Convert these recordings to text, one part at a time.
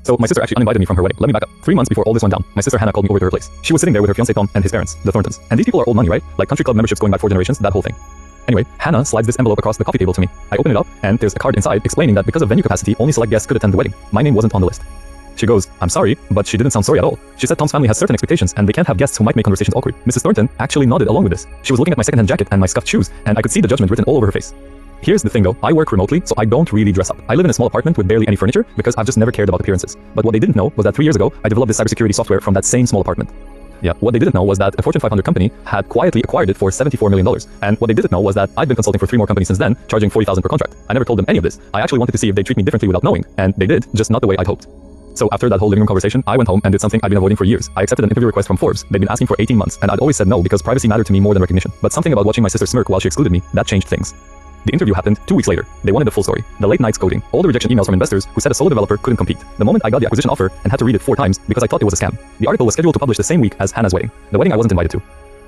So my sister actually uninvited me from her wedding. Let me back up. 3 months before all this went down, my sister Hannah called me over to her place. She was sitting there with her fiancé Tom and his parents, the Thorntons. And these people are old money, right? Like country club memberships going back 4 generations, that whole thing. Anyway, Hannah slides this envelope across the coffee table to me. I open it up, and there's a card inside explaining that because of venue capacity, only select guests could attend the wedding. My name wasn't on the list. She goes, "I'm sorry," but she didn't sound sorry at all. She said Tom's family has certain expectations, and they can't have guests who might make conversations awkward. Mrs. Thornton actually nodded along with this. She was looking at my secondhand jacket and my scuffed shoes, and I could see the judgment written all over her face. Here's the thing though, I work remotely, so I don't really dress up. I live in a small apartment with barely any furniture because I've just never cared about appearances. But what they didn't know was that 3 years ago, I developed this cybersecurity software from that same small apartment. Yeah, what they didn't know was that a Fortune 500 company had quietly acquired it for $74 million. And what they didn't know was that I'd been consulting for 3 more companies since then, charging $40,000 per contract. I never told them any of this. I actually wanted to see if they'd treat me differently without knowing, and they did, just not the way I'd hoped. So after that whole living room conversation, I went home and did something I'd been avoiding for years. I accepted an interview request from Forbes. They'd been asking for 18 months, and I'd always said no because privacy mattered to me more than recognition. But something about watching my sister smirk while she excluded me, that changed things. The interview happened 2 weeks later. They wanted the full story. The late nights coding, all the rejection emails from investors who said a solo developer couldn't compete. The moment I got the acquisition offer and had to read it 4 times because I thought it was a scam. The article was scheduled to publish the same week as Hannah's wedding, the wedding I wasn't invited to.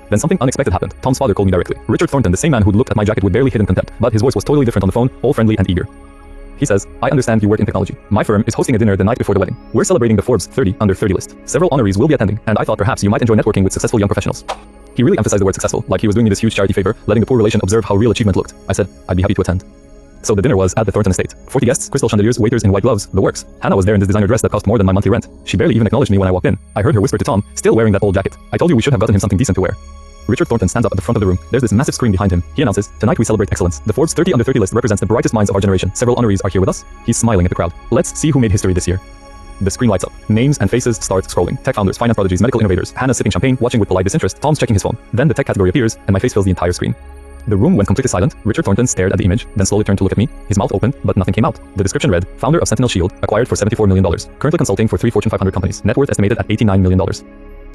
Then something unexpected happened. Tom's father called me directly. Richard Thornton, the same man who'd looked at my jacket with barely hidden contempt, but his voice was totally different on the phone, all friendly and eager. He says, "I understand you work in technology. My firm is hosting a dinner the night before the wedding. We're celebrating the Forbes 30 under 30 list. Several honorees will be attending, and I thought perhaps you might enjoy networking with successful young professionals." He really emphasized the word successful, like he was doing me this huge charity favor, letting the poor relation observe how real achievement looked. I said, I'd be happy to attend. So the dinner was at the Thornton estate. 40 guests, crystal chandeliers, waiters in white gloves, the works. Hannah was there in this designer dress that cost more than my monthly rent. She barely even acknowledged me when I walked in. I heard her whisper to Tom, still wearing that old jacket, "I told you we should have gotten him something decent to wear." Richard Thornton stands up at the front of the room. There's this massive screen behind him. He announces, "Tonight we celebrate excellence. The Forbes 30 under 30 list represents the brightest minds of our generation. Several honorees are here with us." He's smiling at the crowd. "Let's see who made history this year." The screen lights up. Names and faces start scrolling. Tech founders, finance prodigies, medical innovators. Hannah's sipping champagne, watching with polite disinterest. Tom's checking his phone. Then the tech category appears, and my face fills the entire screen. The room went completely silent. Richard Thornton stared at the image, then slowly turned to look at me. His mouth opened, but nothing came out. The description read, "Founder of Sentinel Shield, acquired for $74 million. Currently consulting for 3 Fortune 500 companies. Net worth estimated at $89 million.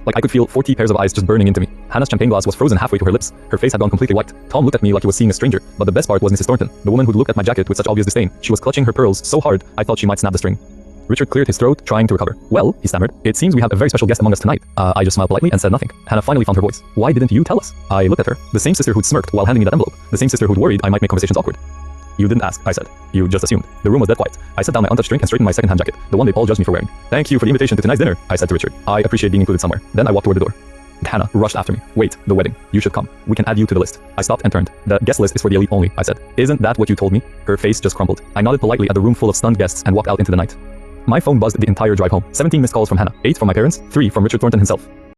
Like I could feel 40 pairs of eyes just burning into me. Hannah's champagne glass was frozen halfway to her lips. Her face had gone completely white. Tom looked at me like he was seeing a stranger. But the best part was Mrs. Thornton, the woman who'd looked at my jacket with such obvious disdain. She was clutching her pearls so hard, I thought she might snap the string. Richard cleared his throat, trying to recover. "Well," he stammered, "it seems we have a very special guest among us tonight." I just smiled politely and said nothing. Hannah finally found her voice. "Why didn't you tell us?" I looked at her. The same sister who'd smirked while handing me that envelope. The same sister who'd worried I might make conversations awkward. "You didn't ask," I said. "You just assumed." The room was dead quiet. I set down my untouched drink and straightened my second-hand jacket, the one they all judged me for wearing. "Thank you for the invitation to tonight's dinner," I said to Richard. "I appreciate being included somewhere." Then I walked toward the door. Hannah rushed after me. "Wait, the wedding. You should come. We can add you to the list." I stopped and turned. "The guest list is for the elite only," I said. "Isn't that what you told me?" Her face just crumpled. I nodded politely at the room full of stunned guests and walked out into the night. My phone buzzed the entire drive home. 17 missed calls from Hannah, 8 from my parents, 3 from Richard Thornton himself.